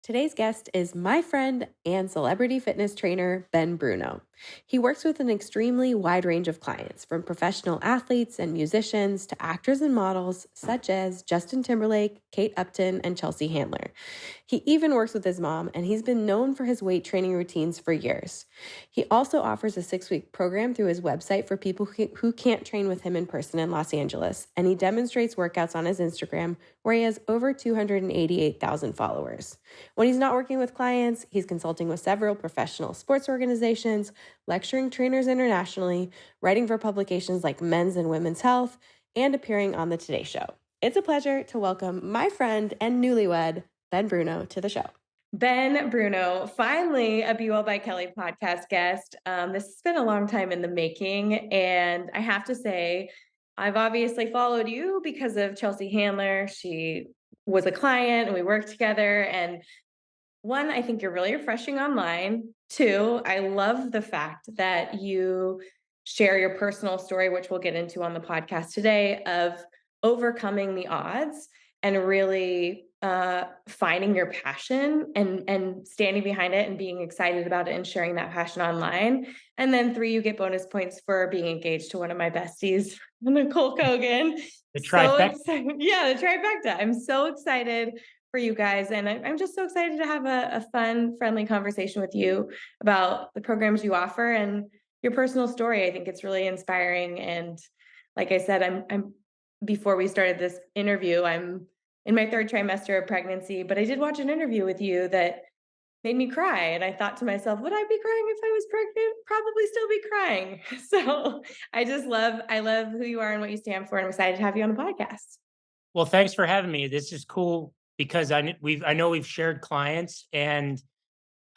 Today's guest is my friend and celebrity fitness trainer, Ben Bruno. He works with an extremely wide range of clients, from professional athletes and musicians to actors and models such as Justin Timberlake, Kate Upton, and Chelsea Handler. He even works with his mom, and he's been known for his weight training routines for years. He also offers a 6-week program through his website for people who can't train with him in person in Los Angeles, and he demonstrates workouts on his Instagram, where he has over 288,000 followers. When he's not working with clients, he's consulting with several professional sports organizations, lecturing trainers internationally, writing for publications like Men's and Women's Health, and appearing on The Today Show. It's a pleasure to welcome my friend and newlywed, Ben Bruno, to the show. Ben Bruno, finally a Be Well by Kelly podcast guest. This has been a long time in the making, and I have to say, I've obviously followed you because of Chelsea Handler. She was a client and we worked together, and one, I think you're really refreshing online. Two, I love the fact that you share your personal story, which we'll get into on the podcast today, of overcoming the odds and really finding your passion and standing behind it and being excited about it and sharing that passion online. And then three, you get bonus points for being engaged to one of my besties, Nicole Kogan. The So trifecta. excited. Yeah, the trifecta. I'm so excited for you guys. And I'm just so excited to have a fun, friendly conversation with you about the programs you offer and your personal story. I think it's really inspiring. And like I said, I'm before we started this interview, I'm in my 3rd trimester of pregnancy, but I did watch an interview with you that made me cry. And I thought to myself, would I be crying if I was pregnant? Probably still be crying. So I love who you are and what you stand for. And I'm excited to have you on the podcast. Well, thanks for having me. This is cool because I know we've shared clients, and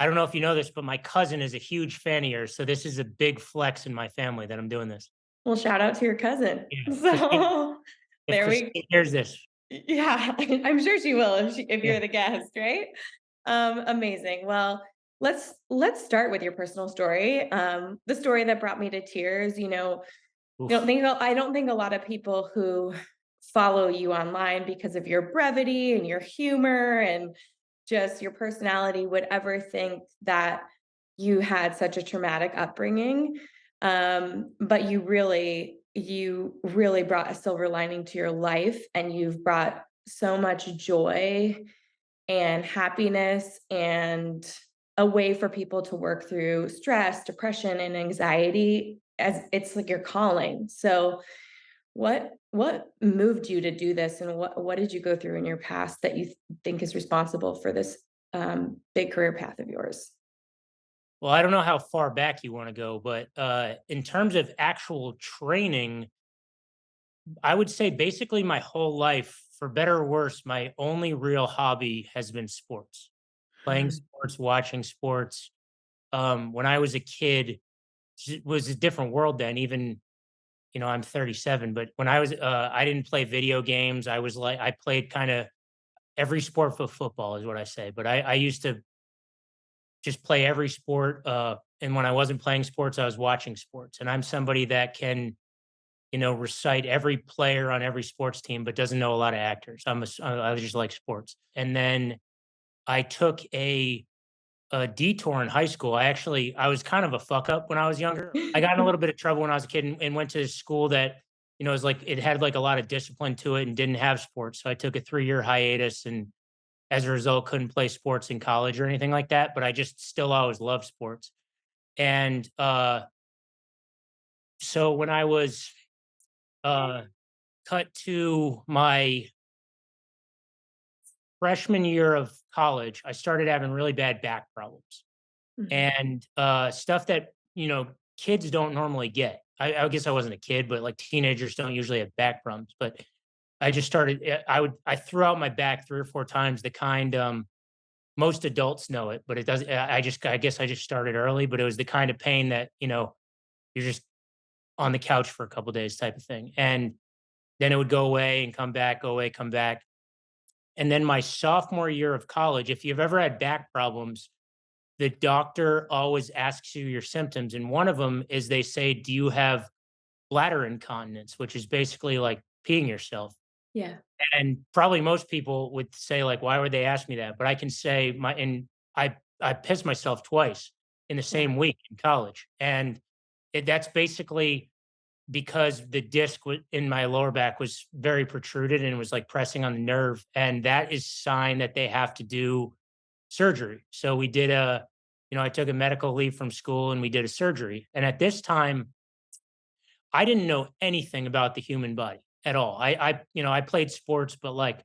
I don't know if you know this, but my cousin is a huge fan of yours. So this is a big flex in my family that I'm doing this. Well, shout out to your cousin. Yeah. So If there Christine we hears this. yeah, I'm sure she will if Yeah. you're the guest, right? Amazing. Well, let's start with your personal story. The story that brought me to tears. Oof. I don't think a lot of people who follow you online because of your brevity and your humor and just your personality would ever think that you had such a traumatic upbringing. But you really brought a silver lining to your life, and you've brought so much joy and happiness and a way for people to work through stress, depression, and anxiety, as it's like your calling. So what moved you to do this, and what did you go through in your past that you think is responsible for this big career path of yours? Well, I don't know how far back you want to go, but in terms of actual training, I would say basically my whole life, for better or worse, my only real hobby has been sports, playing Mm. sports, watching sports. When I was a kid, it was a different world then. Even I'm 37, but when I didn't play video games. I played kind of every sport but football is what I say. But I used to just play every sport. And when I wasn't playing sports, I was watching sports. And I'm somebody that can, recite every player on every sports team, but doesn't know a lot of actors. I just like sports. And then I took a detour in high school. I was kind of a fuck up when I was younger. I got in a little bit of trouble when I was a kid and went to a school that, was like it had like a lot of discipline to it and didn't have sports. So I took a 3-year hiatus, and as a result couldn't play sports in college or anything like that, but I just still always loved sports. And so when I was uh cut to my freshman year of college, I started having really bad back problems. Mhm. And stuff that kids don't normally get. I guess I wasn't a kid, but like teenagers don't usually have back problems. But I just started. I threw out my back 3 or 4 times. The kind most adults know it, but it doesn't. I guess I just started early, but it was the kind of pain that you're just on the couch for a couple days type of thing, and then it would go away and come back, go away, come back. And then my sophomore year of college, if you've ever had back problems, the doctor always asks you your symptoms. And one of them is they say, do you have bladder incontinence, which is basically like peeing yourself. Yeah. And probably most people would say, like, "Why would they ask me that?" But I can say I pissed myself twice in the Yeah. same week in college, and that's basically because the disc in my lower back was very protruded and it was like pressing on the nerve, and that is sign that they have to do surgery. So we did I took a medical leave from school and we did a surgery. And at this time, I didn't know anything about the human body at all. I played sports, but like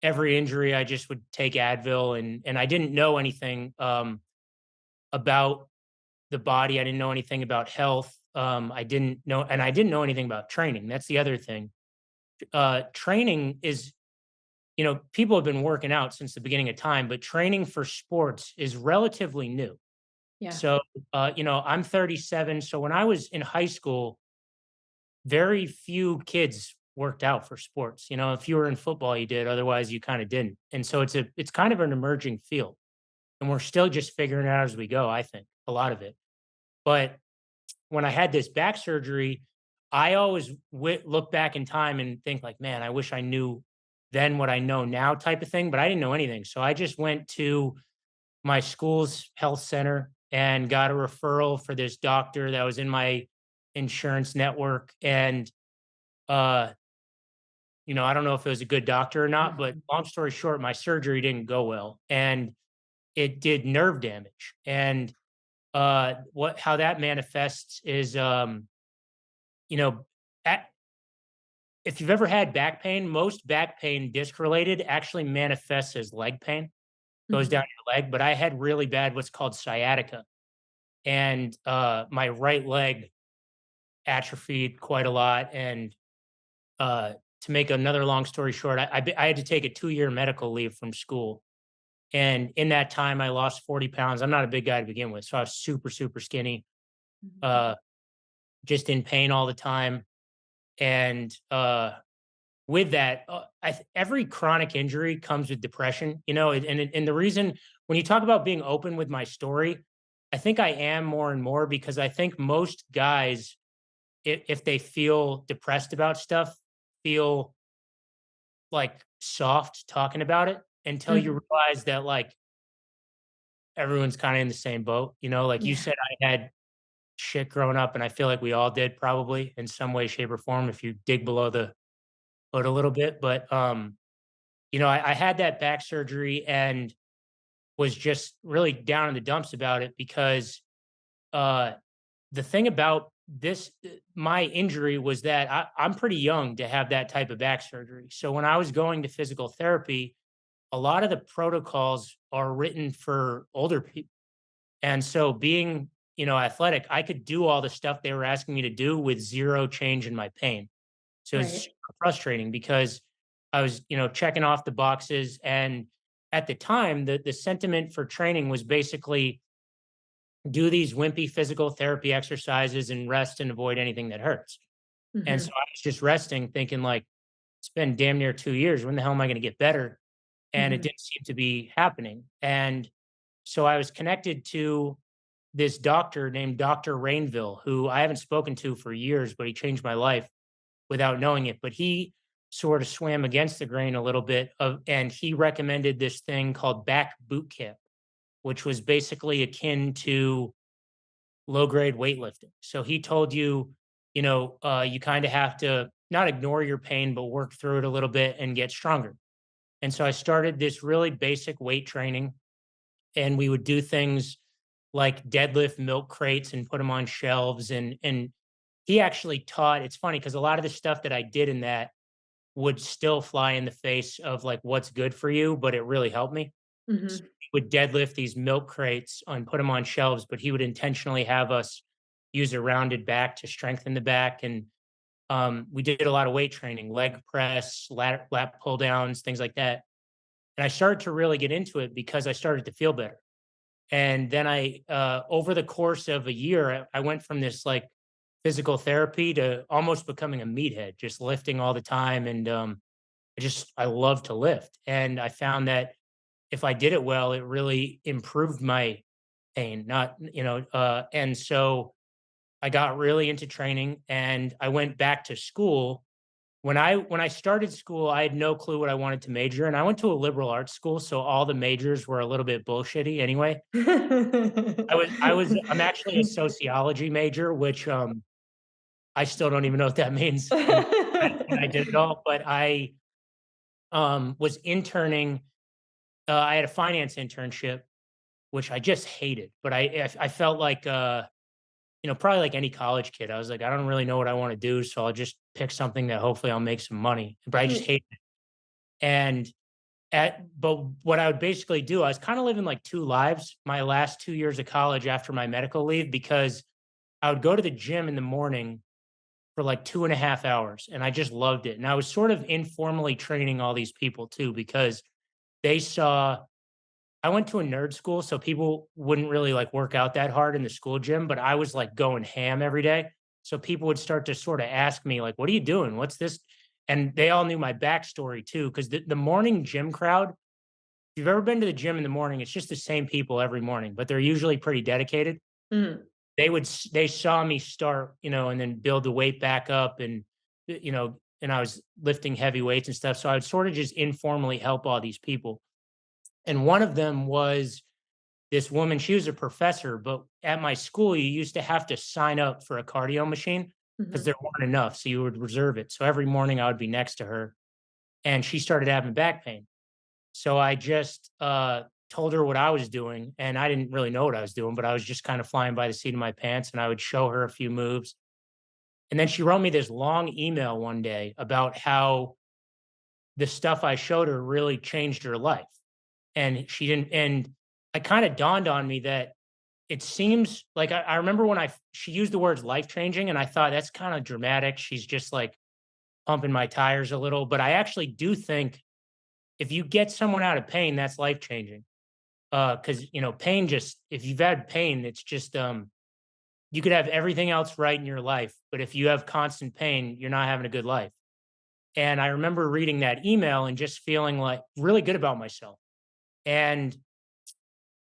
every injury, I just would take Advil, and I didn't know anything about the body. I didn't know anything about health. I didn't know anything about training. That's the other thing. Training is, people have been working out since the beginning of time, but training for sports is relatively new. Yeah. So, I'm 37. So when I was in high school, very few kids worked out for sports. If you were in football, you did. Otherwise, you kind of didn't. And so it's kind of an emerging field, and we're still just figuring it out as we go. I think a lot of it. But when I had this back surgery, I always look back in time and think like, man, I wish I knew then what I know now, type of thing. But I didn't know anything, so I just went to my school's health center and got a referral for this doctor that was in my insurance network. And uh, I don't know if it was a good doctor or not, but Mhm. long story short, my surgery didn't go well, and it did nerve damage. And what how that manifests is, you know, at, if you've ever had back pain, most back pain disc related actually manifests as leg pain, goes Mhm. down your leg. But I had really bad what's called sciatica, and my right leg atrophied quite a lot. And to make another long story short, I had to take a 2-year medical leave from school. And in that time, I lost 40 pounds. I'm not a big guy to begin with. So I was super, super skinny, Mhm. uh, just in pain all the time. And with that, every chronic injury comes with depression, and the reason when you talk about being open with my story, I think I am more and more because I think most guys, if they feel depressed about stuff, feel like soft talking about it until you Mhm. realize that like everyone's kind of in the same boat. Like you Yeah. said, I had shit growing up, and I feel like we all did probably in some way, shape, or form if you dig below the hood a little bit. But I had that back surgery and was just really down in the dumps about it because uh, the thing about my injury was that I'm pretty young to have that type of back surgery. So when I was going to physical therapy, a lot of the protocols are written for older people. And so being, athletic, I could do all the stuff they were asking me to do with zero change in my pain. So it's Right. super frustrating because I was, checking off the boxes. And at the time, the sentiment for training was basically do these wimpy physical therapy exercises and rest and avoid anything that hurts. And so Mhm. I was just resting, thinking like, it's been damn near 2 years. When the hell am I going to get better? And it Mhm. didn't seem to be happening. And so I was connected to this doctor named Dr. Rainville, who I haven't spoken to for years, but he changed my life without knowing it. But he sort of swam against the grain a little bit and he recommended this thing called back boot camp, which was basically akin to low grade weightlifting. So he told you, you kind of have to not ignore your pain, but work through it a little bit and get stronger. And so I started this really basic weight training, and we would do things like deadlift milk crates and put them on shelves. And he actually taught. It's funny because a lot of the stuff that I did in that would still fly in the face of like what's good for you, but it really helped me. So Mhm. he would deadlift these milk crates and put them on shelves, but he would intentionally have us use a rounded back to strengthen the back. And we did a lot of weight training, leg press, lap pull downs, things like that. And I started to really get into it because I started to feel better. And then over the course of a year, I went from this like physical therapy to almost becoming a meathead, just lifting all the time. And I love to lift. And I found that if I did it well, it really improved my pain, not, and so I got really into training and I went back to school When I started school, I had no clue what I wanted to major in. I went to a liberal arts school, so all the majors were a little bit bullshitty anyway. I'm actually a sociology major, which, I still don't even know what that means when I did it all, but I, was interning, I had a finance internship, which I just hated, but I felt like, probably like any college kid, I was like, "I don't really know what I wanna do, so I'll just pick something that hopefully I'll make some money," but I just Mm, hated it, and but what I would basically do, I was kinda living like 2 lives my last 2 years of college after my medical leave because I would go to the gym in the morning for like 2.5 hours, and I just loved it, and I was sort of informally training all these people too because they saw I went to a nerd school, so people wouldn't really, like, work out that hard in the school gym, but I was, like, going ham every day. So people would start to sorta ask me, like, "What are you doing? What's this?" And they all knew my backstory too, because the morning gym crowd, if you've ever been to the gym in the morning, it's just the same people every morning, but they're usually pretty dedicated. mm, They saw me start, and then build the weight back up and, and I was lifting heavy weights and stuff, so I would sorta just informally help all these people. And one of them was this woman. She was a professor, but at my school, you used to have to sign up for a cardio machine because mhm. there weren't enough. So you would reserve it. So every morning I would be next to her and she started having back pain. So I just told her what I was doing. And I didn't really know what I was doing, but I was just kind of flying by the seat of my pants and I would show her a few moves. And then she wrote me this long email one day about how the stuff I showed her really changed her life. And she didn't, and it kind of dawned on me that it seems like I remember when she used the words life changing, and I thought that's kind of dramatic. She's just like pumping my tires a little, but I actually do think if you get someone out of pain, that's life changing. Because pain just if you've had pain, it's just you could have everything else right in your life, but if you have constant pain, you're not having a good life. And I remember reading that email and just feeling like really good about myself. And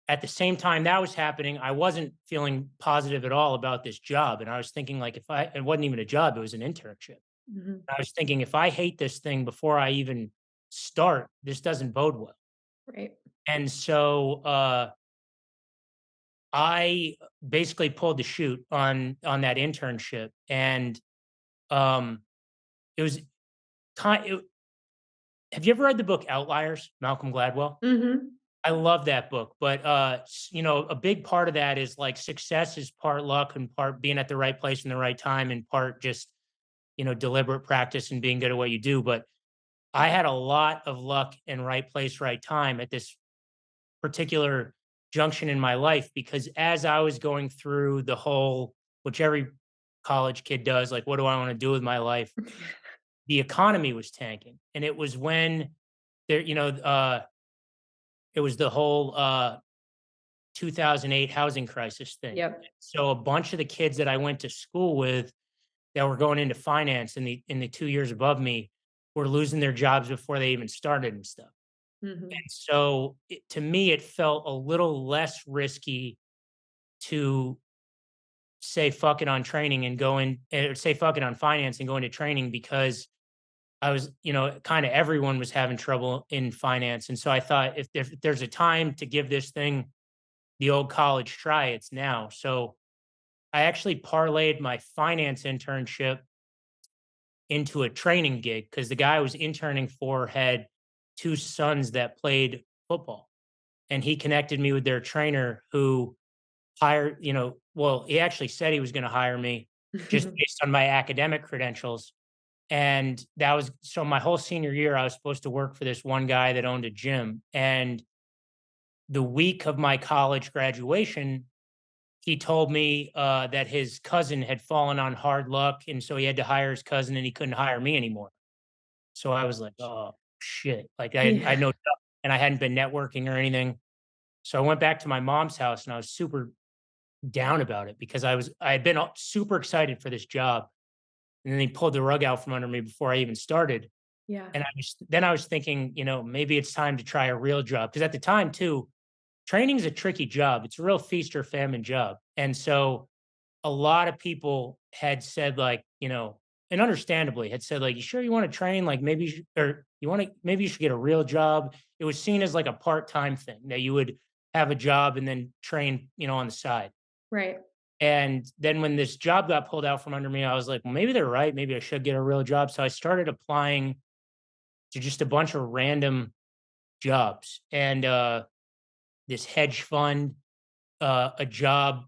at the same time that was happening, I wasn't feeling positive at all about this job. And I was thinking, like, it wasn't even a job, it was an internship. Mhm. I was thinking, if I hate this thing before I even start, this doesn't bode well. Right. And so I basically pulled the chute on that internship. And um, it was kind. Have you ever read the book Outliers, Malcolm Gladwell? Mhm. I love that book, but, a big part of that is, like, success is part luck and part being at the right place in the right time and part just, deliberate practice and being good at what you do, but I had a lot of luck and right place, right time at this particular junction in my life because as I was going through the whole which every college kid does, like, "What do I wanna do with my life?" The economy was tanking, and it was when there it was the whole, 2008 housing crisis thing. Yep. So a bunch of the kids that I went to school with that were going into finance in the 2 years above me were losing their jobs before they even started and stuff. Mhm. And so to me, it felt a little less risky to say fuck it on training and go in or say fuck it on finance and go into training because I was, kind of everyone was having trouble in finance. And so I thought if there's a time to give this thing the old college try, it's now. So I actually parlayed my finance internship into a training gig because the guy I was interning for had 2 sons that played football, and he connected me with their trainer who hired well, he actually said he was gonna hire me just based on my academic credentials, and that was so my whole senior year, I was supposed to work for this one guy that owned a gym, and the week of my college graduation, he told me, that his cousin had fallen on hard luck, and so he had to hire his cousin, and he couldn't hire me anymore. So I was like, "Oh, shit." Like, I Yeah. had no job, and I hadn't been networking or anything. So I went back to my mom's house, and I was super down about it because I had been super excited for this job, and then he pulled the rug out from under me before I even started. Yeah. And I was thinking, maybe it's time to try a real job because at the time too, training's a tricky job. It's a real feast or famine job. And so a lot of people had said like, and understandably had said like, "You sure you want to train? Like maybe you should, or you want to maybe you should get a real job." It was seen as like a part-time thing that you would have a job and then train, on the side. Right. And then when this job got pulled out from under me, I was like, well, maybe they're right. Maybe I should get a real job. So I started applying to just a bunch of random jobs, and this hedge fund, a job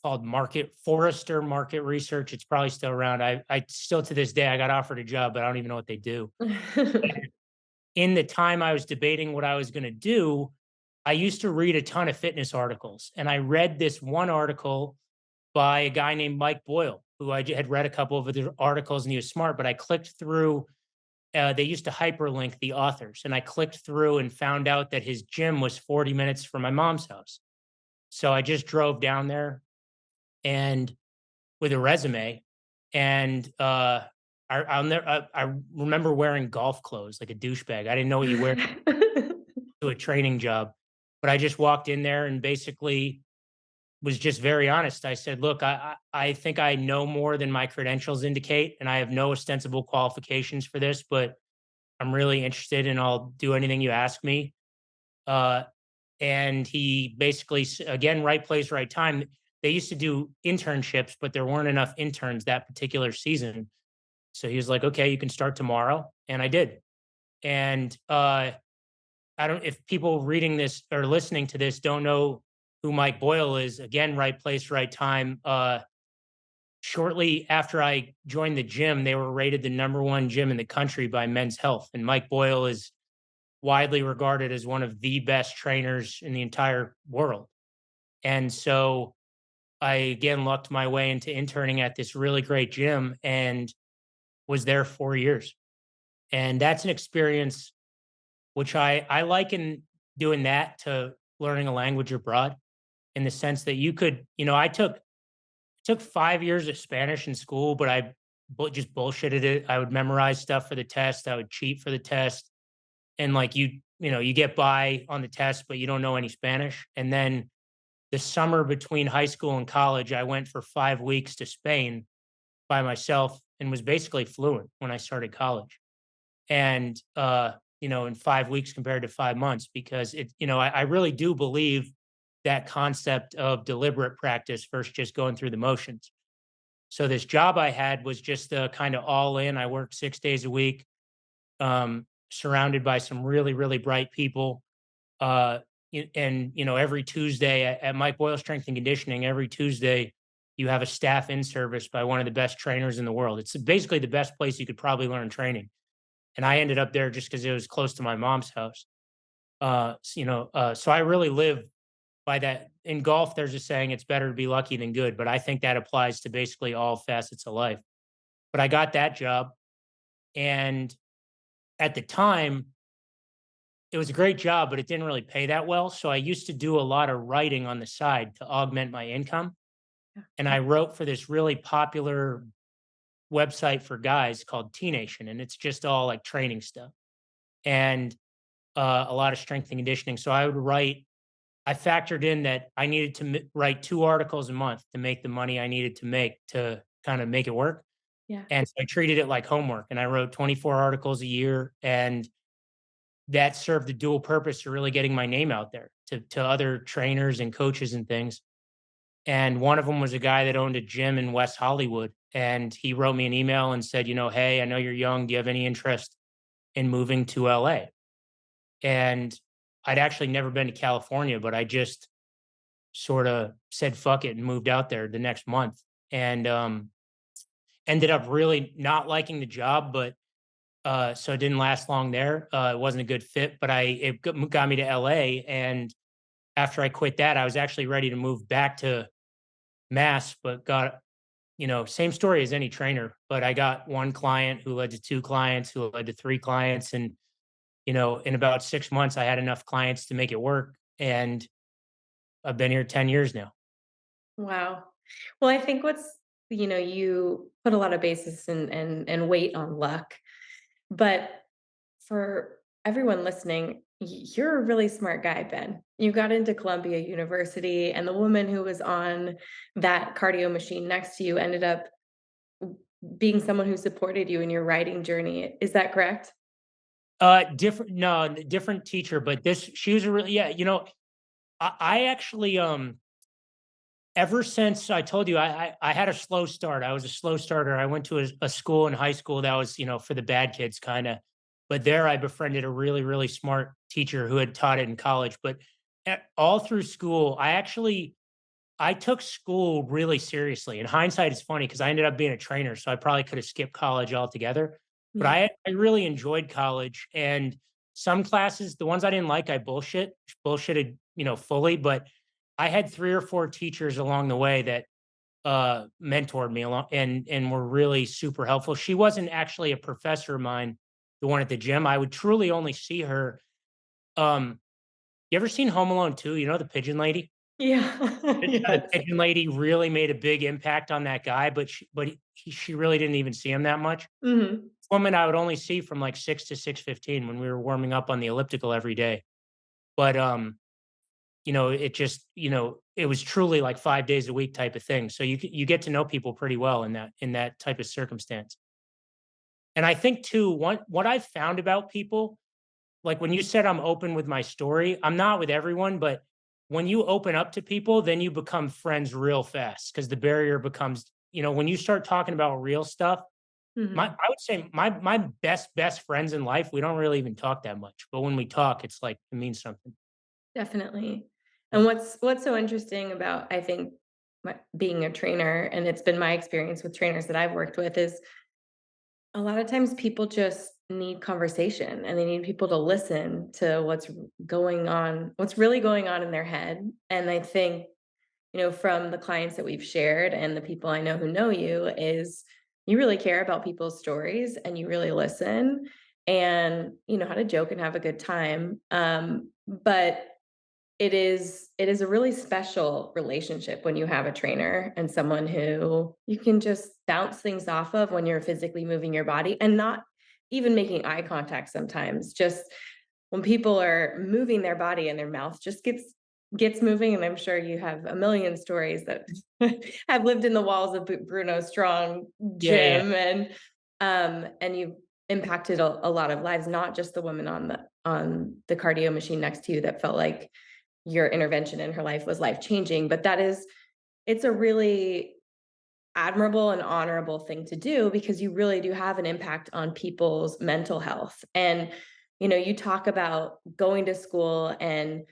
called Market Forrester Market Research. It's probably still around. I still to this day I got offered a job, but I don't even know what they do. In the time I was debating what I was going to do, I used to read a ton of fitness articles, and I read this one article by a guy named Mike Boyle, who had read a couple of the articles, and he was smart. But I clicked through. They used to hyperlink the authors, and I clicked through and found out that his gym was 40 minutes from my mom's house. So I just drove down there and with a resume, and I remember wearing golf clothes like a douchebag. I didn't know what you wear to a training job, but I just walked in there and basically was just very honest. I said, "Look, I think I know more than my credentials indicate, and I have no ostensible qualifications for this, but I'm really interested, and I'll do anything you ask me." Uh, and he basically, again, right place, right time. They used to do internships, but there weren't enough interns that particular season. So he was like, "Okay, you can start tomorrow," and I did. And I don't if people reading this or listening to this don't know who Mike Boyle is, again, right place, right time. Shortly after I joined the gym, they were rated the number one gym in the country by Men's Health. And Mike Boyle is widely regarded as one of the best trainers in the entire world. And so I again lucked my way into interning at this really great gym and was there 4 years. And that's an experience which I liken doing that to learning a language abroad, in the sense that you could, I took 5 years of Spanish in school, but I just bullshitted it. I would memorize stuff for the test. I would cheat for the test, and like you get by on the test, but you don't know any Spanish. And then the summer between high school and college, I went for 5 weeks to Spain by myself and was basically fluent when I started college. And in 5 weeks compared to 5 months, because I really do believe that concept of deliberate practice versus just going through the motions. So this job I had was just kind of all in. I worked 6 days a week, surrounded by some really, really bright people. And every Tuesday at Mike Boyle Strength and Conditioning, every Tuesday you have a staff in service by one of the best trainers in the world. It's basically the best place you could probably learn training. And I ended up there just because it was close to my mom's house. So I really live by that. In golf, there's a saying, it's better to be lucky than good, but I think that applies to basically all facets of life. But I got that job, and at the time, it was a great job, but it didn't really pay that well. So I used to do a lot of writing on the side to augment my income. And I wrote for this really popular website for guys called T Nation, and it's just all like training stuff and a lot of strength and conditioning. So I would write. I factored in that I needed to write 2 articles a month to make the money I needed to make to kind of make it work. Yeah. And so I treated it like homework, and I wrote 24 articles a year, and that served the dual purpose of really getting my name out there to other trainers and coaches and things. And one of them was a guy that owned a gym in West Hollywood, and he wrote me an email and said, "Hey, I know you're young. Do you have any interest in moving to LA?" And I'd actually never been to California, but I just sort of said fuck it and moved out there the next month, and ended up really not liking the job. But so it didn't last long there. It wasn't a good fit, but it got me to LA. And after I quit that, I was actually ready to move back to Mass, but got, same story as any trainer, but I got one client who led to two clients who led to three clients. And, in about 6 months, I had enough clients to make it work. And I've been here 10 years now. Wow. Well, I think you put a lot of basis and weight on luck, but for everyone listening, you're a really smart guy, Ben. You got into Columbia University, and the woman who was on that cardio machine next to you ended up being someone who supported you in your writing journey. Is that correct? Different no, different teacher, but this she was a really yeah, I actually, ever since I told you I had a slow start. I was a slow starter. I went to a school in high school that was, for the bad kids kinda, but there I befriended a really, really smart teacher who had taught it in college, but all through school, I took school really seriously. In hindsight, it's funny because I ended up being a trainer, so I probably could have skipped college altogether. But Yeah. I really enjoyed college, and some classes, the ones I didn't like, I bullshitted, fully. But I had 3 or 4 teachers along the way that mentored me along and were really super helpful. She wasn't actually a professor of mine, the one at the gym. I would truly only see her. Um, you ever seen Home Alone 2? You know the pigeon lady? Yeah. The Yes. pigeon lady really made a big impact on that guy, but she really didn't even see him that much. Mhm. Woman I would only see from like 6 to 6:15 when we were warming up on the elliptical every day. But, it just, it was truly like 5 days a week type of thing. So you get to know people pretty well in that type of circumstance. And I think too, what I've found about people, like when you said I'm open with my story, I'm not with everyone, but when you open up to people, then you become friends real fast because the barrier becomes, when you start talking about real stuff, Mhm. I would say my best friends in life, we don't really even talk that much. But when we talk, it's like it means something. Definitely. Yeah. And what's so interesting about, I think, being a trainer, and it's been my experience with trainers that I've worked with, is a lot of times people just need conversation and they need people to listen to what's going on, what's really going on in their head. And I think, from the clients that we've shared and the people I know who know you, is you really care about people's stories and you really listen, and you know how to joke and have a good time. But it is a really special relationship when you have a trainer and someone who you can just bounce things off of when you're physically moving your body and not even making eye contact sometimes. Just when people are moving their body and their mouth just gets moving, and I'm sure you have a million stories that have lived in the walls of Bruno's strong Yeah, yeah. gym, and you've impacted a lot of lives, not just the woman on the cardio machine next to you that felt like your intervention in her life was life changing, but it's a really admirable and honorable thing to do because you really do have an impact on people's mental health. And you talk about going to school and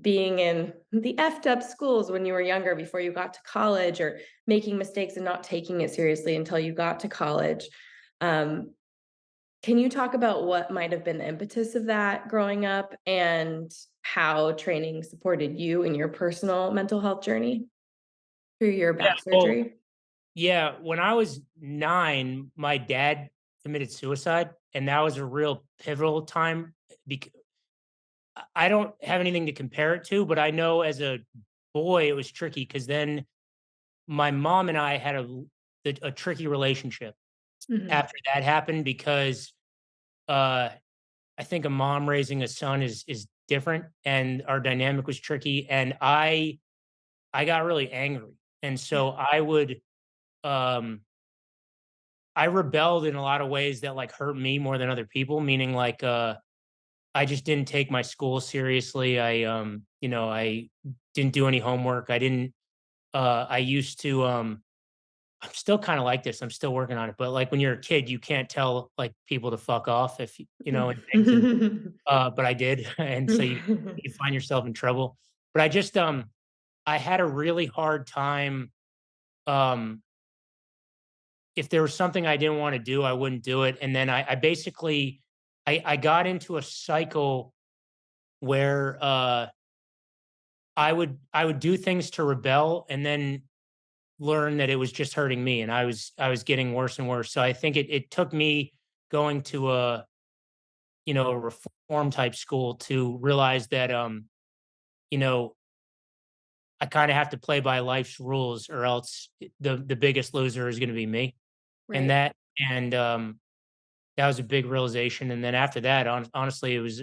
being in the effed up schools when you were younger before you got to college, or making mistakes and not taking it seriously until you got to college. um, can you talk about what might have been the impetus of that growing up, and how training supported you in your personal mental health journey through your Yeah. back Well, surgery? yeah. When I was 9, my dad committed suicide, and that was a real pivotal time. Because I don't have anything to compare it to, but I know as a boy it was tricky because then my mom and I had a tricky relationship Mhm. after that happened because uh, I think a mom raising a son is different, and our dynamic was tricky. And I got really angry, and Yeah. so um, I rebelled in a lot of ways that like hurt me more than other people. Meaning like I just didn't take my school seriously. I didn't do any homework. I didn't. I used to. I'm still kind of like this. I'm still working on it. But like when you're a kid, you can't tell like people to fuck off if and things. And but I did, and so you find yourself in trouble. But I had a really hard time. Um, if there was something I didn't want to do, I wouldn't do it. And then I basically I got into a cycle where I would do things to rebel and then learn that it was just hurting me, and I was getting worse and worse. So I think it took me going to a reform type school to realize that you know I kind of have to play by life's rules, or else the biggest loser is going to be me. And Right. that was a big realization. And then after that, honestly, it was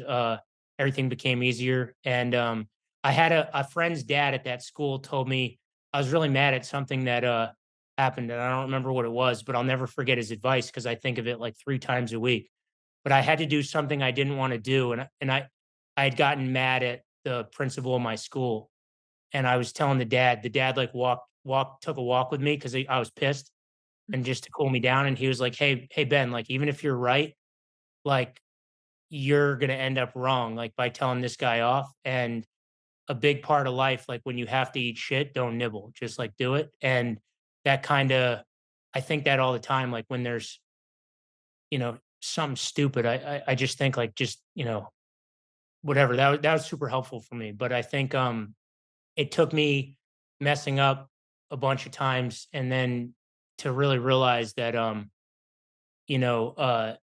everything became easier. And I had a friend's dad at that school told me I was really mad at something that happened, and I don't remember what it was, but I'll never forget his advice because I think of it like 3 times a week. But I had to do something I didn't wanna do, and I had gotten mad at the principal of my school, and I was telling the dad, like, took a walk with me 'cause I was pissed, and just to cool me down, and he was like, "Hey, Ben, like, even if you're right, like, you're gonna end up wrong, like, by telling this guy off, and a big part of life, like, when you have to eat shit, don't nibble, just, like, do it." And that kinda I think that all the time, like, when there's, something stupid, I just think, like, just, whatever, that was super helpful for me, but I think, it took me messing up a bunch of times and then to really realize that, you know, uh,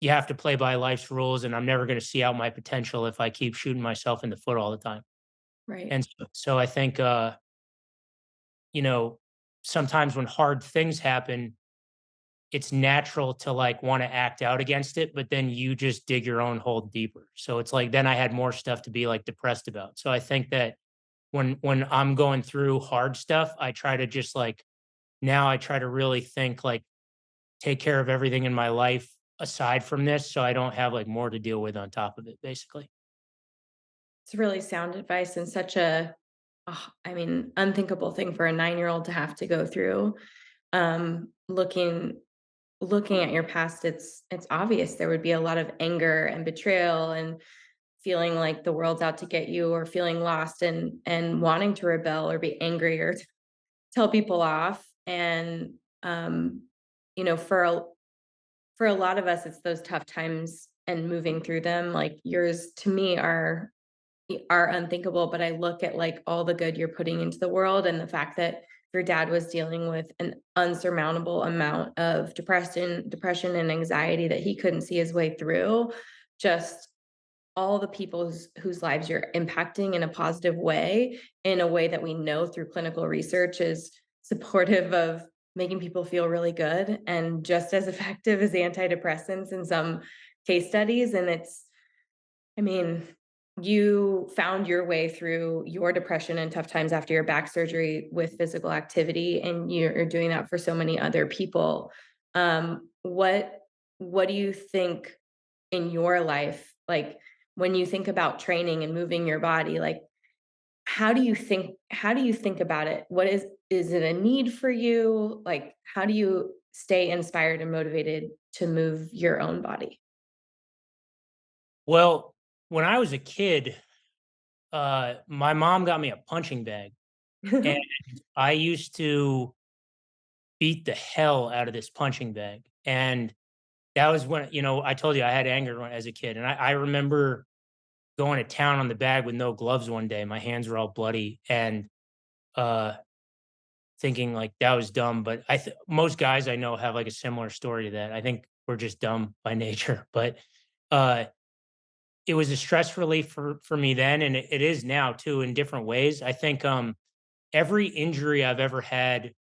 you have to play by life's rules, and I'm never gonna see out my potential if I keep shooting myself in the foot all the time. Right. And so I think, you know, sometimes when hard things happen, it's natural to like want to act out against it, but then you just dig your own hole deeper. So it's like then I had more stuff to be like depressed about. So I think that when I'm going through hard stuff, I try to just like now I try to really think like take care of everything in my life aside from this so I don't have like more to deal with on top of it, basically. It's really sound advice and such I mean, unthinkable thing for a 9-year-old to have to go through. Looking at your past, it's obvious there would be a lot of anger and betrayal and feeling like the world's out to get you or feeling lost and wanting to rebel or be angry or tell people off. And um, you know, for a lot of us, it's those tough times and moving through them. Like yours to me are unthinkable, but I look at like all the good you're putting into the world and the fact that your dad was dealing with an unsurmountable amount of depression and anxiety that he couldn't see his way through. Just all the people whose lives you're impacting in a positive way, in a way that we know through clinical research is supportive of making people feel really good and just as effective as antidepressants in some case studies. And I mean, you found your way through your depression and tough times after your back surgery with physical activity, and you're doing that for so many other people. What do you think in your life, like when you think about training and moving your body, like how do you think about it? Is it a need for you? Like how do you stay inspired and motivated to move your own body? Well, when I was a kid, my mom got me a punching bag, and I used to beat the hell out of this punching bag. And that was when, I told you I had anger as a kid. And I remember going to town on the bag with no gloves one day. My hands were all bloody and uh, thinking like that was dumb. But most guys I know have like a similar story to that. I think we're just dumb by nature. But uh, it was a stress relief for me then. And it is now too in different ways. I think every injury I've ever had,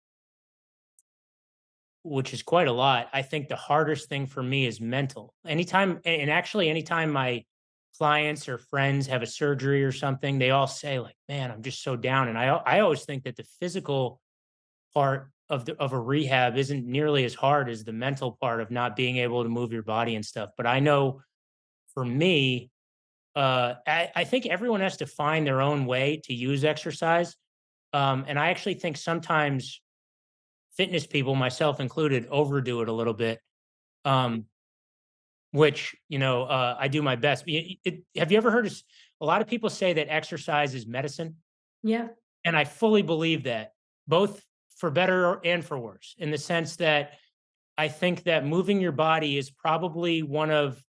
which is quite a lot. I think the hardest thing for me is mental. And actually anytime my clients or friends have a surgery or something, they all say like, "Man, I'm just so down." And I always think that the physical part of a rehab isn't nearly as hard as the mental part of not being able to move your body and stuff. But I know for me, I think everyone has to find their own way to use exercise. And I actually think sometimes fitness people, myself included, overdo it a little bit, um, which I do my best. Have you ever heard a lot of people say that exercise is medicine, Yeah. and I fully believe that, both for better and for worse, in the sense that I think that moving your body is probably one of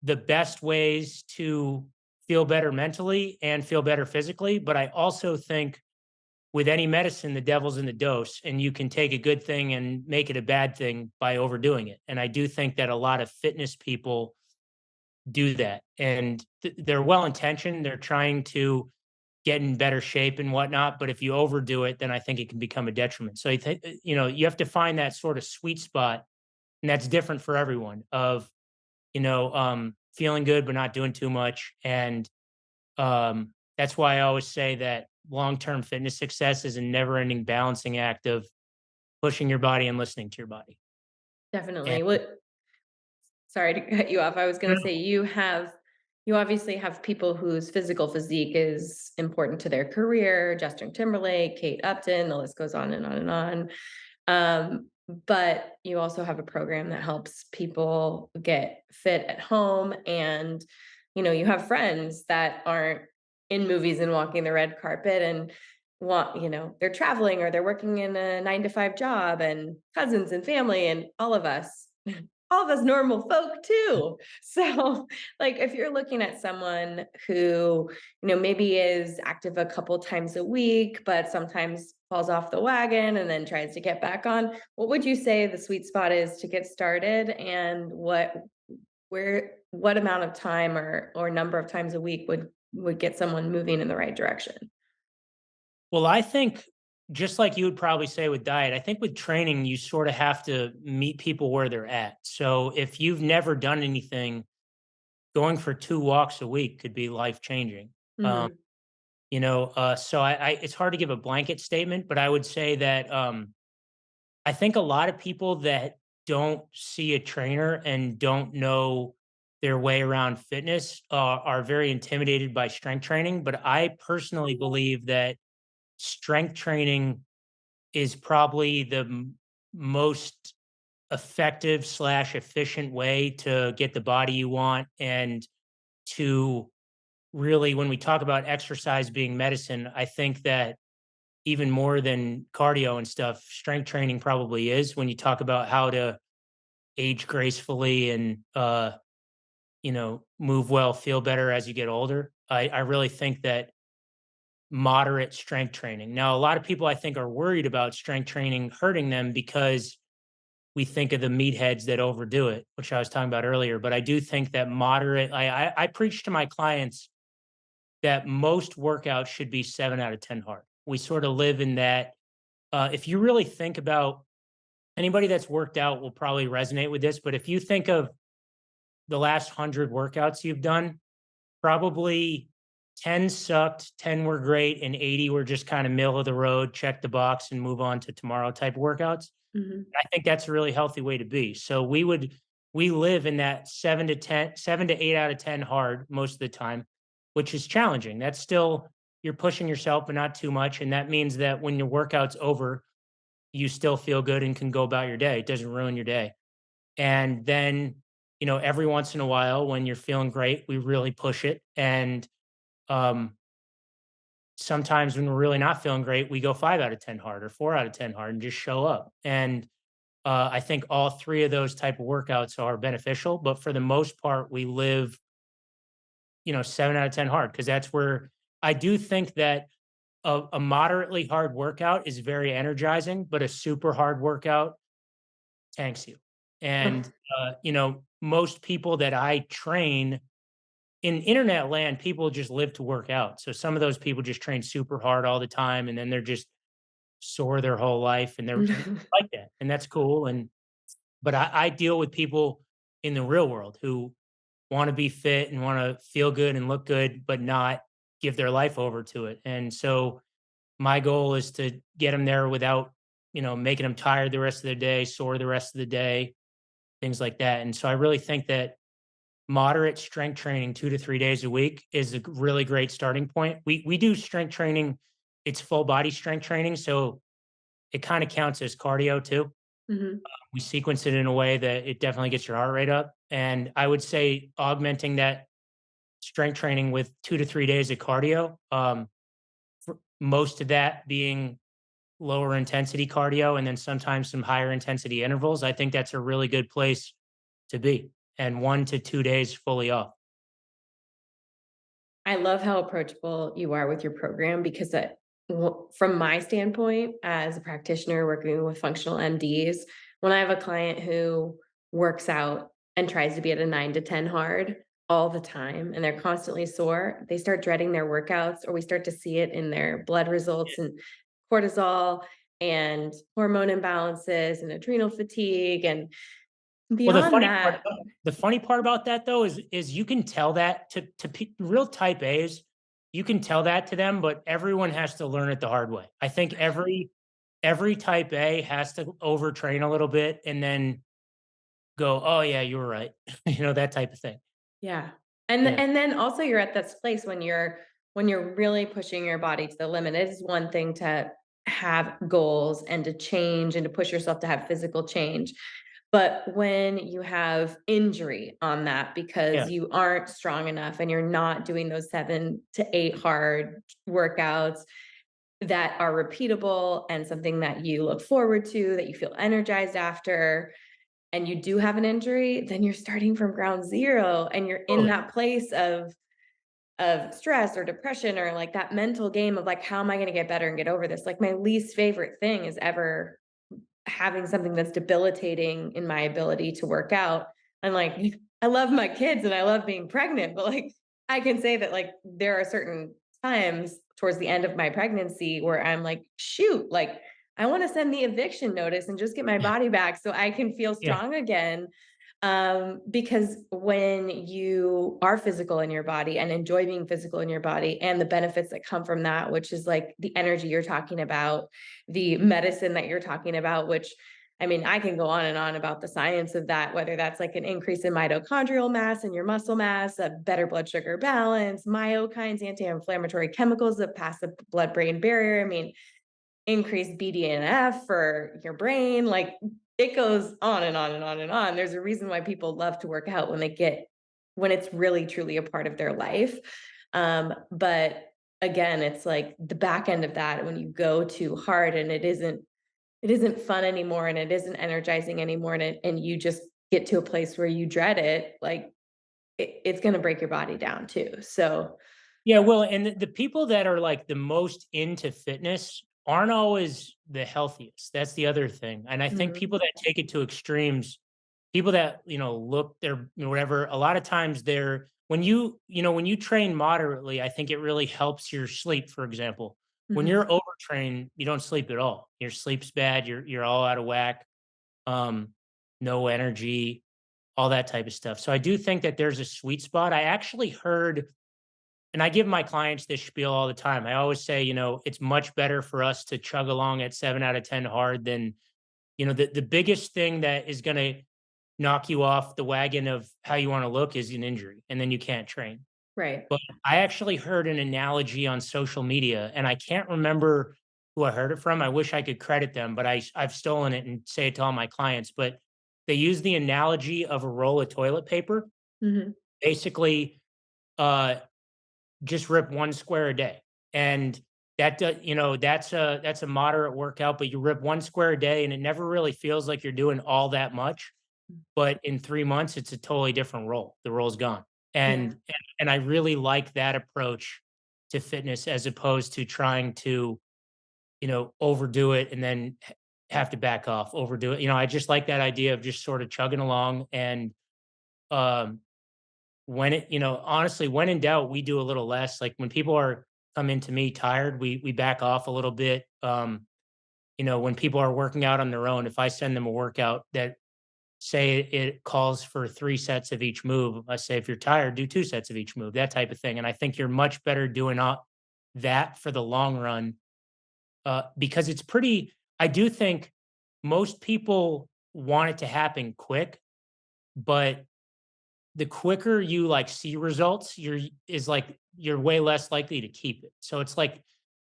the best ways to feel better mentally and feel better physically. But I also think with any medicine, the devil's in the dose, and you can take a good thing and make it a bad thing by overdoing it. And I do think that a lot of fitness people do that, and they're well intentioned. They're trying to get in better shape and whatnot. But if you overdo it, then I think it can become a detriment. So I think you have to find that sort of sweet spot, and that's different for everyone. Of feeling good but not doing too much, and that's why I always say that long-term fitness success is a never-ending balancing act of pushing your body and listening to your body. And Definitely. What Sorry to cut you off. I was no, gonna say you obviously have people whose physical physique is important to their career, Justin Timberlake, Kate Upton, the list goes on and on and on. But you also have a program that helps people get fit at home, and you have friends that aren't in movies and walking the red carpet and they're traveling or they're working in a 9 to 5 job, and cousins and family and all of us normal folk too. So, like, if you're looking at someone who, maybe is active a couple times a week, but sometimes falls off the wagon and then tries to get back on, what would you say the sweet spot is to get started? And what amount of time or number of times a week would get someone moving in the right direction? well, I think just like you would probably say with diet, I think with training, you sort of have to meet people where they're at. So if you've never done anything, going for 2 walks a week could be life changing. Um, Mhm. so I it's hard to give a blanket statement, but I would say that I think a lot of people that don't see a trainer and don't know their way around fitness are very intimidated by strength training. But I personally believe that strength training is probably the most effective slash efficient way to get the body you want and to really, when we talk about exercise being medicine, I think that even more than cardio and stuff, strength training probably is when you talk about how to age gracefully and move well, feel better as you get older. I really think that moderate strength training. Now, a lot of people I think are worried about strength training hurting them because we think of the meatheads that overdo it, which I was talking about earlier. But I do think that moderate. I preach to my clients that most workouts should be 7 out of 10 hard. We sort of live in that. If you really think about anybody that's worked out will probably resonate with this, but if you think of the last 100 workouts you've done, probably 10 sucked, 10 were great, and 80 were just kind of middle of the road, check the box and move on to tomorrow type of workouts. Mhm. I think that's a really healthy way to be. So we live in that 7 to 10, 7 to 8 out of 10 hard most of the time, which is challenging. That's still you're pushing yourself, but not too much. And that means that when your workout's over, you still feel good and can go about your day. It doesn't ruin your day. And then, every once in a while when you're feeling great, we really push it. And um, sometimes when we're really not feeling great, we go 5 out of 10 hard or 4 out of 10 hard and just show up. And I think all three of those type of workouts are beneficial, but for the most part, we live, 7 out of 10 hard because that's where I do think that a moderately hard workout is very energizing, but a super hard workout tanks you. And, most people that I train in internet land, people just live to work out. So some of those people just train super hard all the time and then they're just sore their whole life and they're like that. And that's cool. But I deal with people in the real world who want to be fit and want to feel good and look good, but not give their life over to it. And so my goal is to get them there without, making them tired the rest of the day, sore the rest of the day, things like that. And so I really think that moderate strength training 2 to 3 days a week is a really great starting point. We do strength training, it's full body strength training. So it kind of counts as cardio too. Mhm. We sequence it in a way that it definitely gets your heart rate up. And I would say augmenting that strength training with 2 to 3 days of cardio, most of that being lower intensity cardio and then sometimes some higher intensity intervals. I think that's a really good place to be. And 1 to 2 days fully off. I love how approachable you are with your program because from my standpoint as a practitioner working with functional MDs, when I have a client who works out and tries to be at a 9 to 10 hard all the time and they're constantly sore, they start dreading their workouts, or we start to see it in their blood results and cortisol and hormone imbalances and adrenal fatigue. And Well, beyond that, the funny part about that though is you can tell that to real type A's, you can tell that to them, but everyone has to learn it the hard way. I think every type A has to overtrain a little bit and then go, "Oh, yeah, you were right." That type of thing. Yeah. Yeah. And then also you're at this place when you're really pushing your body to the limit. It is one thing to have goals and to change and to push yourself to have physical change. But when you have injury on that because Yeah. you aren't strong enough and you're not doing those 7 to 8 hard workouts that are repeatable and something that you look forward to, that you feel energized after, and you do have an injury, then you're starting from ground zero and you're in Totally. that place of stress or depression or like that mental game of like, how am I going to get better and get over this? Like my least favorite thing is ever having something that's debilitating in my ability to work out. I'm like, I love my kids and I love being pregnant, but like I can say that like there are certain times towards the end of my pregnancy where I'm like, shoot, like I want to send the eviction notice and just get my body back so I can feel Yeah. strong again. Because when you are physical in your body and enjoy being physical in your body and the benefits that come from that, which is like the energy you're talking about, the medicine that you're talking about, which I mean, I can go on and on about the science of that, whether that's like an increase in mitochondrial mass and your muscle mass, a better blood sugar balance, myokines, anti-inflammatory chemicals that pass the blood-brain barrier. I mean, increased BDNF for your brain. Like it goes on and on and on and on. There's a reason why people love to work out when it's really truly a part of their life. But again, it's like the back end of that when you go too hard and it isn't fun anymore and it isn't energizing anymore and you just get to a place where you dread it, like it's going to break your body down too. So, Yeah, well, and the people that are like the most into fitness aren't always the healthiest. That's the other thing. And I think mhm, people that take it to extremes, people that, look they're whatever, a lot of times they're when you train moderately, I think it really helps your sleep, for example. When mhm, you're overtrained, you don't sleep at all. Your sleep's bad, you're all out of whack, um, no energy, all that type of stuff. So I do think that there's a sweet spot. I actually heard and I give my clients this spiel all the time. I always say, it's much better for us to chug along at 7 out of 10 hard than, the biggest thing that is going to knock you off the wagon of how you want to look is an injury. And then you can't train. right. But I actually heard an analogy on social media and I can't remember who I heard it from. I wish I could credit them, but I've stolen it and say it to all my clients. But they use the analogy of a roll of toilet paper. Mhm. Basically, uh, just rip 1 square a day. And that's a moderate workout, but you rip 1 square a day and it never really feels like you're doing all that much. But in 3 months, it's a totally different role. The role's gone. Yeah. And I really like that approach to fitness as opposed to trying to, overdo it and then have to back off, overdo it. I just like that idea of just sort of chugging along and um honestly, when in doubt, we do a little less. Like when people are come into me tired, we back off a little bit. When people are working out on their own, if I send them a workout that say it calls for 3 sets of each move, I say if you're tired, do 2 sets of each move, that type of thing. And I think you're much better doing that for the long run, because it's pretty. I do think most people want it to happen quick, but the quicker you like see results, you're way less likely to keep it. So it's like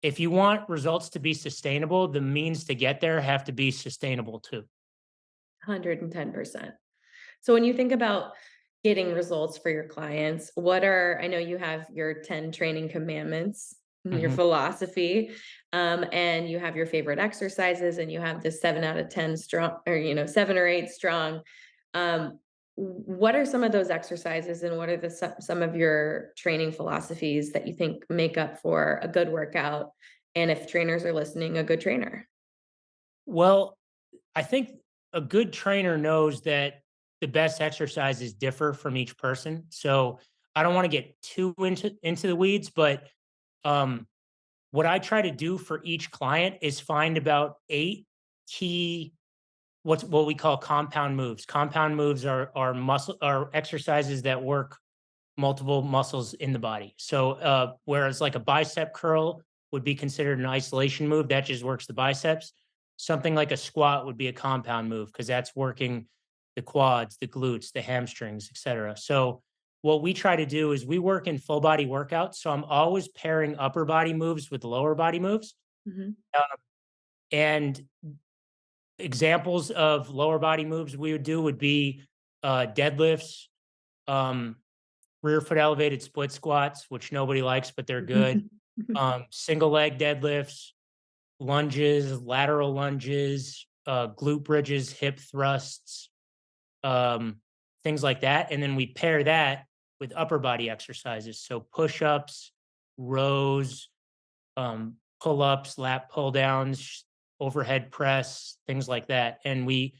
if you want results to be sustainable, the means to get there have to be sustainable too. 110%. So when you think about getting results for your clients, I know you have your 10 training commandments, your Mhm. philosophy, and you have your favorite exercises, and you have the 7 out of 10 strong, or 7 or 8 strong. What are some of those exercises, and what are some of your training philosophies that you think make up for a good workout? And if trainers are listening, a good trainer. Well, I think a good trainer knows that the best exercises differ from each person. So I don't want to get too into the weeds, but um, what I try to do for each client is find about 8 key what we call compound moves. Compound moves are exercises that work multiple muscles in the body. So whereas like a bicep curl would be considered an isolation move, that just works the biceps. something like a squat would be a compound move because that's working the quads, the glutes, the hamstrings, etc. So what we try to do is we work in full body workouts. So I'm always pairing upper body moves with lower body moves. Mhm. And examples of lower body moves we would do would be deadlifts, um, rear foot elevated split squats, which nobody likes, but they're good. Single leg deadlifts, lunges, lateral lunges, glute bridges, hip thrusts, um, things like that. And then we pair that with upper body exercises. So push ups, rows, pull ups, lat pull downs, overhead press, things like that. And we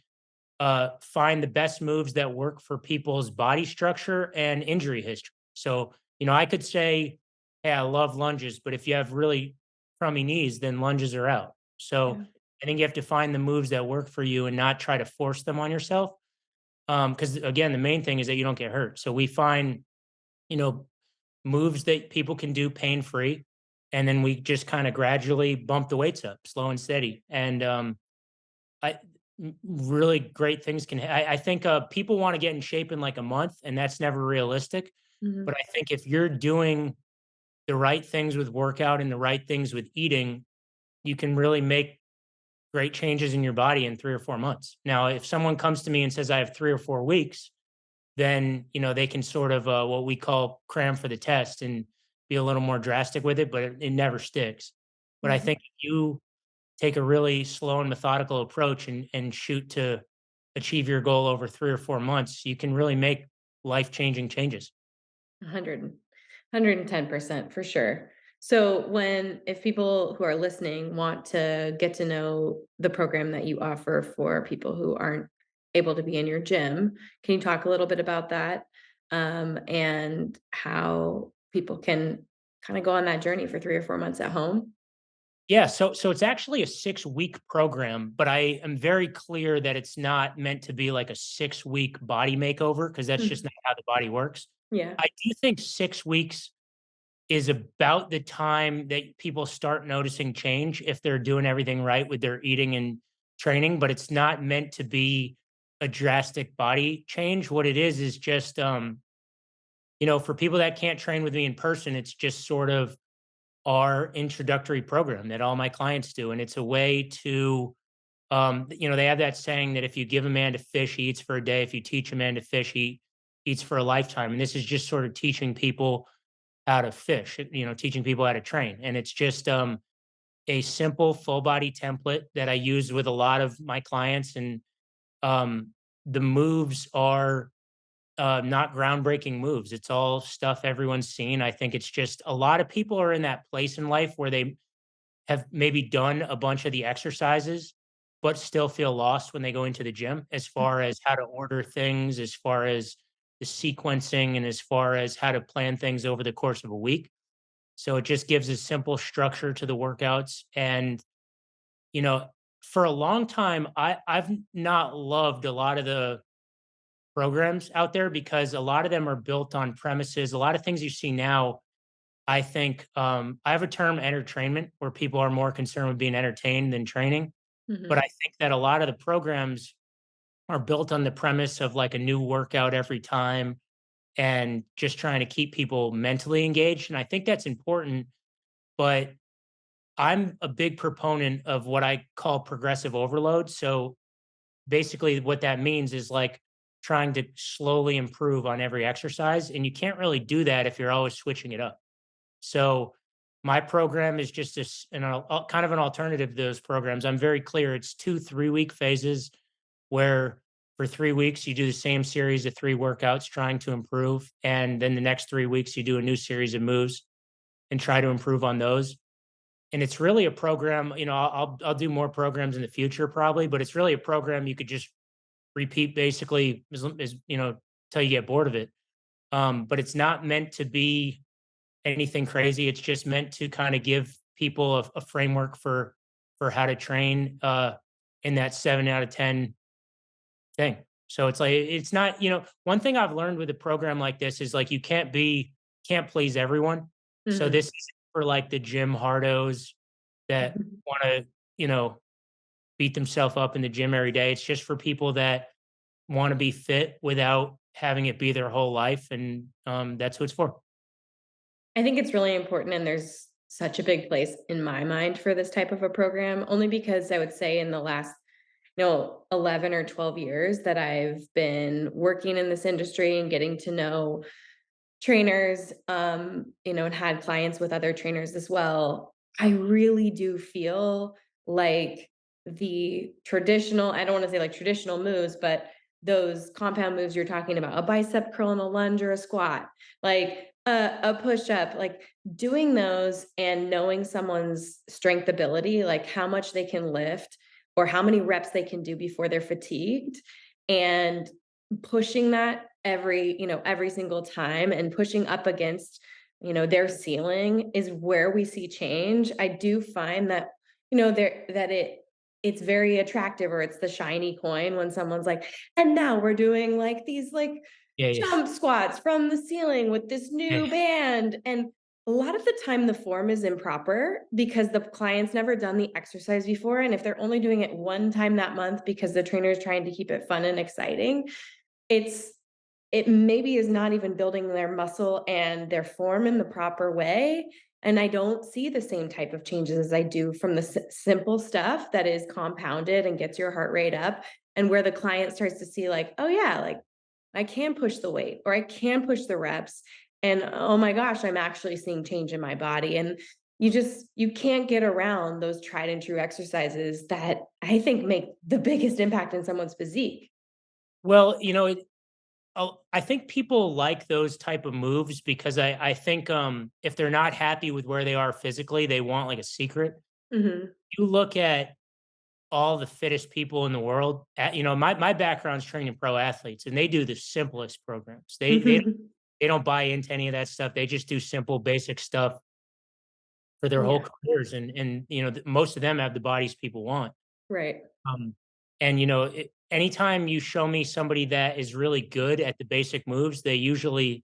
find the best moves that work for people's body structure and injury history. So, I could say, hey, I love lunges, but if you have really crummy knees, then lunges are out. So, Yeah. I think you have to find the moves that work for you and not try to force them on yourself. Because again, the main thing is that you don't get hurt. So we find, you know, moves that people can do pain free. And then we just kind of gradually bump the weights up, slow and steady. And I really great things can. I think people want to get in shape in like a month, and that's never realistic. Mhm. But I think if you're doing the right things with workout and the right things with eating, you can really make great changes in your body in 3 or 4 months. Now, if someone comes to me and says I have 3 or 4 weeks, then they can sort of what we call cram for the test and be a little more drastic with it, but it never sticks. But I Mhm. think if you take a really slow and methodical approach and shoot to achieve your goal over 3 or 4 months, you can really make life changing changes. 100 110% for sure. So if people who are listening want to get to know the program that you offer for people who aren't able to be in your gym, can you talk a little bit about that? And how people can kind of go on that journey for 3 or 4 months at home? Yeah, so it's actually a 6 week program, but I am very clear that it's not meant to be like a 6 week body makeover because that's just Mhm. not how the body works. Yeah. I do think 6 weeks is about the time that people start noticing change if they're doing everything right with their eating and training, but it's not meant to be a drastic body change. What it is just for people that can't train with me in person, it's just sort of our introductory program that all my clients do. And it's a way to they have that saying that if you give a man to fish, he eats for a day. If you teach a man to fish, he eats for a lifetime. And this is just sort of teaching people how to fish, teaching people how to train. And it's just a simple full body template that I use with a lot of my clients. And um, the moves are not groundbreaking moves. It's all stuff everyone's seen. I think it's just a lot of people are in that place in life where they have maybe done a bunch of the exercises, but still feel lost when they go into the gym as far as how to order things, as far as the sequencing, and as far as how to plan things over the course of a week. So it just gives a simple structure to the workouts. And, you know, for a long time, I've not loved a lot of the programs out there because a lot of them are built on premises. A lot of things you see now, I think I have a term entertainment where people are more concerned with being entertained than training. But I Mhm. think that a lot of the programs are built on the premise of like a new workout every time and just trying to keep people mentally engaged. And I think that's important. But I'm a big proponent of what I call progressive overload. So basically, what that means is like trying to slowly improve on every exercise. And you can't really do that if you're always switching it up. So my program is just kind of an alternative to those programs. I'm very clear. It's 2 3 week phases where for 3 weeks you do the same series of 3 workouts trying to improve. And then the next 3 weeks you do a new series of moves and try to improve on those. And it's really a program, I'll do more programs in the future probably, but it's really a program you could just repeat basically till you get bored of it. But it's not meant to be anything crazy. It's just meant to kind of give people a framework for how to train in that 7 out of 10 thing. So it's like it's not, one thing I've learned with a program like this is like you can't please everyone. So Mhm. this is for like the gym hardos that want to, you know, beat themselves up in the gym every day. It's just for people that want to be fit without having it be their whole life, and that's what it's for. I think it's really important, and there's such a big place in my mind for this type of a program, only because I would say in the last, 11 or 12 years that I've been working in this industry and getting to know trainers, and had clients with other trainers as well. I really do feel like the traditional, I don't want to say like traditional moves, but those compound moves you're talking about, a bicep curl and a lunge or a squat, like a push up, like doing those and knowing someone's strength ability, like how much they can lift or how many reps they can do before they're fatigued, and pushing that every single time and pushing up against, their ceiling is where we see change. I do find that, there that it's very attractive, or it's the shiny coin when someone's like, and now we're doing like these like Yeah, yeah, jump squats from the ceiling with this yeah. new band. And a lot of the time the form is improper because the client's never done the exercise before. And if they're only doing it one time that month because the trainer is trying to keep it fun and exciting, it's it maybe is not even building their muscle and their form in the proper way, and I don't see the same type of changes as I do from the simple stuff that is compounded and gets your heart rate up, and where the client starts to see like, "Oh, yeah, like, I can push the weight, or I can push the reps, and oh my gosh, I'm actually seeing change in my body." And you can't get around those tried and true exercises that I think make the biggest impact in someone's physique. Well, I think people like those type of moves because I think if they're not happy with where they are physically, they want like a secret. Mhm. You look at all the fittest people in the world. My background's training pro athletes, and they do the simplest programs. They don't buy into any of that stuff. They just do simple, basic stuff for their whole Yeah, careers, and most of them have the bodies people want. right. Um, and anytime you show me somebody that is really good at the basic moves, they usually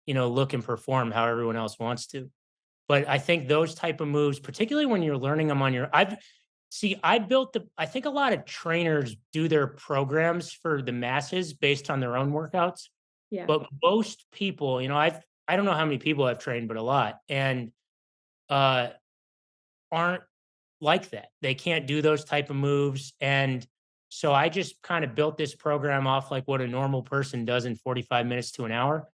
look and perform how everyone else wants to. But I think those type of moves, particularly when you're learning them on your, I think a lot of trainers do their programs for the masses based on their own workouts. Yeah. But most people, I don't know how many people I've trained, but a lot, and uh, aren't like that. They can't do those type of moves, and so I just kind of built this program off like what a normal person does in 45 minutes to an hour.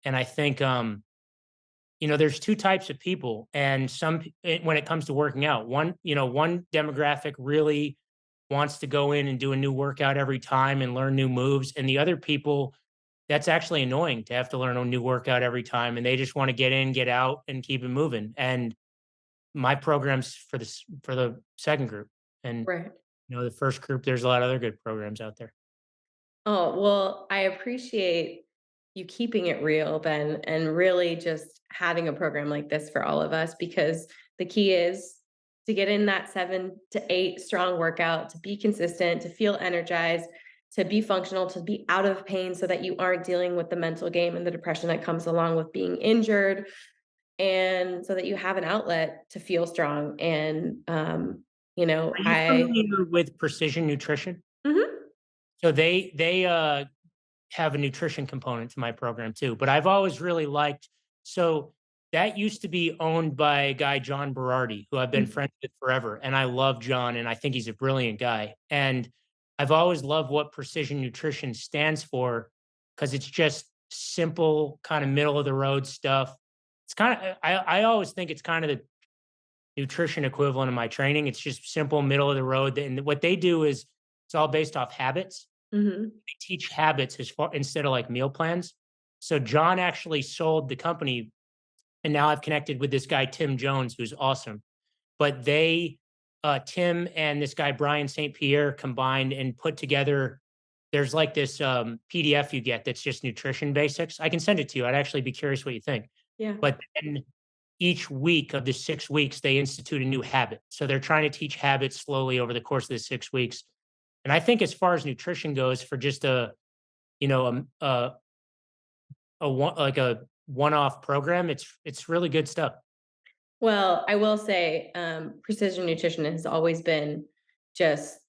And I think there's two types of people, and when it comes to working out, one demographic really wants to go in and do a new workout every time and learn new moves, and the other people, that's actually annoying to have to learn a new workout every time, and they just want to get in, get out, and keep it moving. And my programs for the second group, and Right. the first group, there's a lot of other good programs out there. Oh, well, I appreciate you keeping it real, Ben, and really just having a program like this for all of us, because the key is to get in that 7 to 8 strong workout, to be consistent, to feel energized, to be functional, to be out of pain so that you aren't dealing with the mental game and the depression that comes along with being injured, and so that you have an outlet to feel strong. And Are you I familiar with Precision Nutrition? Mhm. So they have a nutrition component to my program too. But I've always really liked, so that used to be owned by a guy, John Berardi, who I've been Mm. friends with forever. And I love John, and I think he's a brilliant guy. And I've always loved what precision nutrition stands for, because it's just simple, kind of middle of the road stuff. It's kind of I always think it's kind of the nutrition equivalent of my training. It's just simple, middle of the road. And what they do is it's all based off habits. Mhm. They teach habits as far instead of like meal plans. So John actually sold the company, and now I've connected with this guy Tim Jones, who's awesome. But Tim and this guy Brian St. Pierre combined and put together. There's like this PDF you get that's just nutrition basics. I can send it to you. I'd actually be curious what you think. Yeah. But then each week of the 6 weeks, they institute a new habit. So they're trying to teach habits slowly over the course of the 6 weeks. And I think as far as nutrition goes, for just you know, a one-off program, it's really good stuff. Well, I will say, precision nutrition has always been just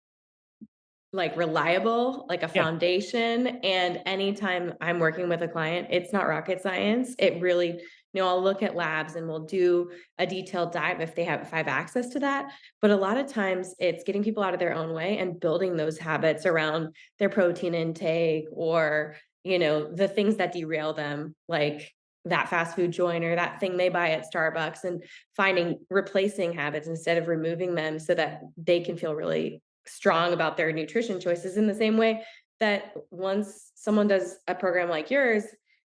like reliable, like a Yeah, foundation. And anytime I'm working with a client, it's not rocket science. It really, I'll look at labs and we'll do a detailed dive if I have access to that. But a lot of times it's getting people out of their own way and building those habits around their protein intake or, the things that derail them, like that fast food joint or that thing they buy at Starbucks, and finding replacing habits instead of removing them so that they can feel really strong about their nutrition choices, in the same way that once someone does a program like yours,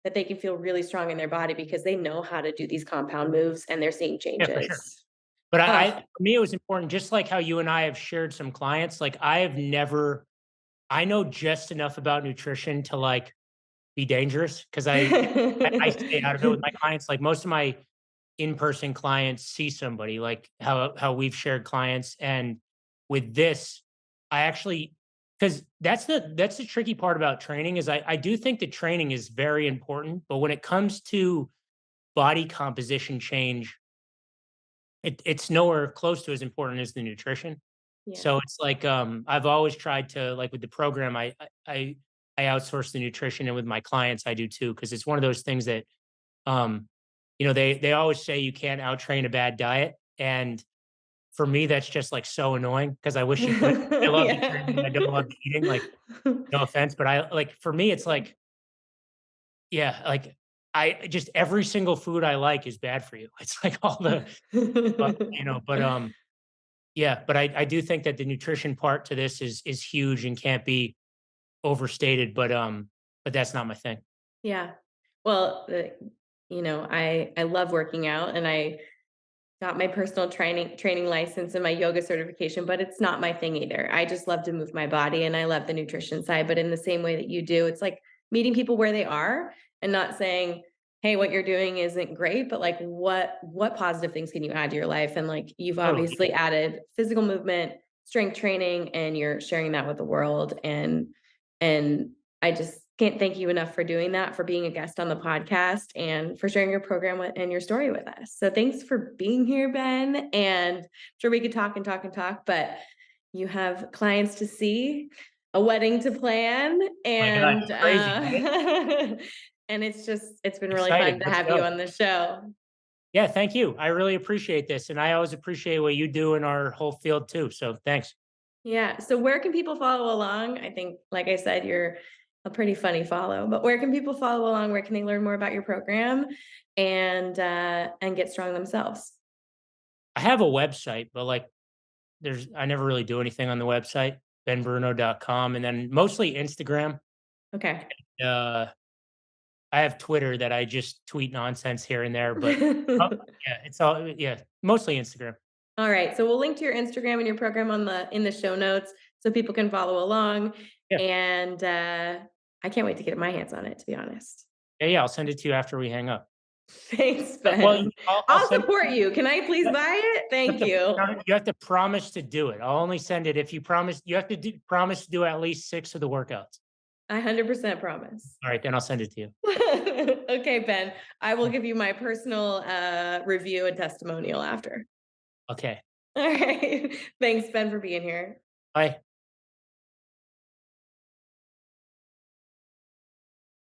that they can feel really strong in their body because they know how to do these compound moves and they're seeing yeah, for sure. changes. But Oh. for me, it was important, just like how you and I have shared some clients, like, I know just enough about nutrition to, like, be dangerous, 'cause I stay out of it with my clients. Like, most of my in-person clients see somebody, like how we've shared clients, and with this, I actually, because that's the tricky part about training, is I do think that training is very important, but when it comes to body composition change, it's nowhere close to as important as the nutrition. Yeah. So it's like, I've always tried to, like, with the program, I outsource the nutrition, and with my clients, I do too, because it's one of those things that, um, they always say you can't out train a bad diet, and for me, that's just, like, so annoying because I wish you could. I love the training, I don't love the eating, like, no offense, but I like, for me, it's like, yeah, like, I just, every single food I like is bad for you. It's like all the, but, yeah, but I do think that the nutrition part to this is huge and can't be overstated, but that's not my thing. Yeah. Well, I love working out, and I got my personal training license and my yoga certification, but it's not my thing either. I just love to move my body and I love the nutrition side, but in the same way that you do, it's like meeting people where they are and not saying, "Hey, what you're doing isn't great," but like what positive things can you add to your life? And like you've Totally, obviously added physical movement, strength training, and you're sharing that with the world. And I just can't thank you enough for doing that, for being a guest on the podcast, and for sharing your program and your story with us. So thanks for being here, Ben. And I'm sure we could talk and talk and talk, but you have clients to see, a wedding to plan, my god, and it's crazy, right? and it's been really fun Excited, to let's have you go. on the show. Yeah, thank you. I really appreciate this, and I always appreciate what you do in our whole field too. So thanks. Yeah. So where can people follow along? I think, like I said, you're a pretty funny follow, but where can people follow along? Where can they learn more about your program and get strong themselves? I have a website, but, like, I never really do anything on the website, benbruno.com, and then mostly Instagram. Okay. Uh, I have Twitter that I just tweet nonsense here and there, but, oh, yeah, it's all, yeah, mostly Instagram. All right. So we'll link to your Instagram and your program in the show notes so people can follow along. Yeah. And I can't wait to get my hands on it, to be honest. Yeah, yeah, I'll send it to you after we hang up. Thanks, Well, Ben. I'll I'll send it support you. Can I please to you. buy it? Thank you. You have to promise to do it. I'll only send it if you promise. You have to promise to do at least 6 of the workouts. I 100% promise. Alright, then I'll send it to you. Okay, Ben. I will give you my personal review and testimonial after. Okay. All right. Thanks, Ben, for being here. Bye.